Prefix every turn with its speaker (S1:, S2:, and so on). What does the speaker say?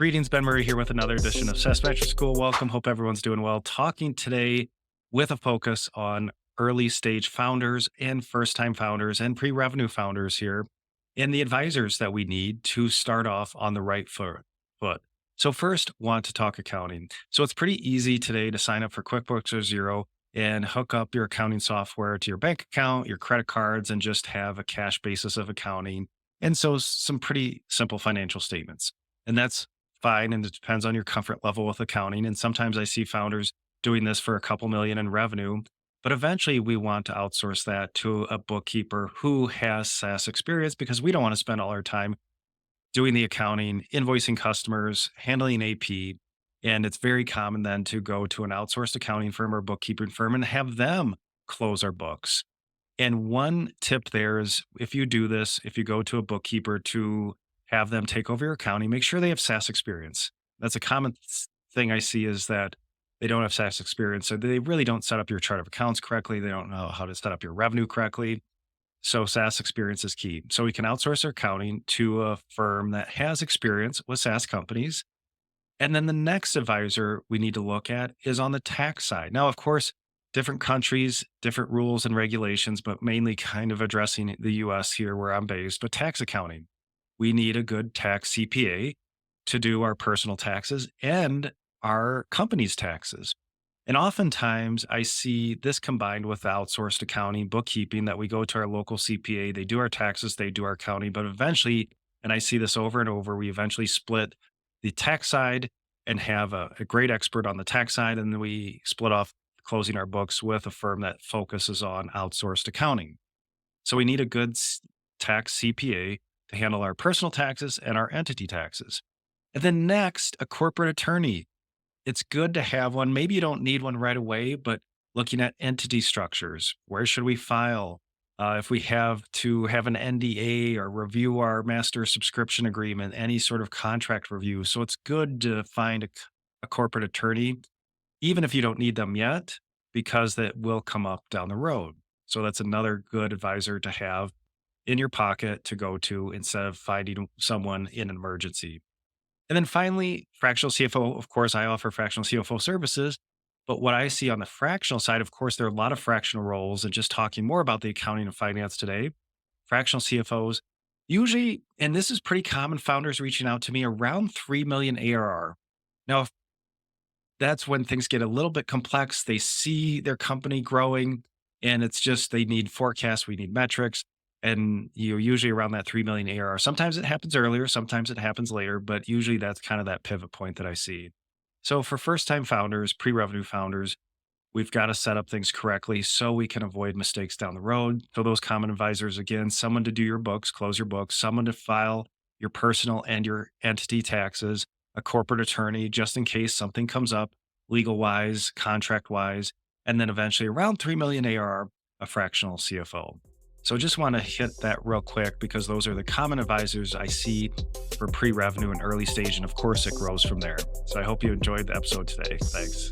S1: Greetings, Ben Murray here with another edition of SaaS Metrics School. Welcome. Hope everyone's doing well. Talking today with a focus on early stage founders and first time founders and pre revenue founders here and the advisors that we need to start off on the right foot. So, first, want to talk accounting. So, it's pretty easy today to sign up for QuickBooks or Zero and hook up your accounting software to your bank account, your credit cards, and just have a cash basis of accounting. And so, some pretty simple financial statements. And that's fine. And it depends on your comfort level with accounting. And sometimes I see founders doing this for a couple million in revenue. But eventually we want to outsource that to a bookkeeper who has SaaS experience because we don't want to spend all our time doing the accounting, invoicing customers, handling AP. And it's very common then to go to an outsourced accounting firm or bookkeeping firm and have them close our books. And one tip there is if you do this, if you go to a bookkeeper to have them take over your accounting, make sure they have SaaS experience. That's a common thing I see is that they don't have SaaS experience. So they really don't set up your chart of accounts correctly. They don't know how to set up your revenue correctly. So SaaS experience is key. So we can outsource our accounting to a firm that has experience with SaaS companies. And then the next advisor we need to look at is on the tax side. Now, of course, different countries, different rules and regulations, but mainly kind of addressing the US here where I'm based, but tax accounting. We need a good tax CPA to do our personal taxes and our company's taxes. And oftentimes I see this combined with outsourced accounting, bookkeeping, that we go to our local CPA, they do our taxes, they do our accounting, but eventually, and I see this over and over, we eventually split the tax side and have a great expert on the tax side. And then we split off closing our books with a firm that focuses on outsourced accounting. So we need a good tax CPA to handle our personal taxes and our entity taxes. And then next, a corporate attorney. It's good to have one. Maybe you don't need one right away, but looking at entity structures, where should we file? If we have to have an NDA or review our master subscription agreement, any sort of contract review. So it's good to find a corporate attorney, even if you don't need them yet, because that will come up down the road. So that's another good advisor to have in your pocket to go to instead of finding someone in an emergency. And then finally, fractional CFO. Of course, I offer fractional CFO services. But what I see on the fractional side, of course, there are a lot of fractional roles. And just talking more about the accounting and finance today, fractional CFOs usually, and this is pretty common, founders reaching out to me around 3 million ARR. Now, if that's when things get a little bit complex. They see their company growing and it's just they need forecasts, we need metrics. And usually around that 3 million ARR. Sometimes it happens earlier, sometimes it happens later, but usually that's kind of that pivot point that I see. So for first time founders, pre revenue founders, we've got to set up things correctly so we can avoid mistakes down the road. So those common advisors, again, someone to do your books, close your books, someone to file your personal and your entity taxes, a corporate attorney, just in case something comes up legal wise, contract wise, and then eventually around 3 million ARR, a fractional CFO. So just want to hit that real quick because those are the common advisors I see for pre-revenue and early stage. And of course, it grows from there. So I hope you enjoyed the episode today. Thanks.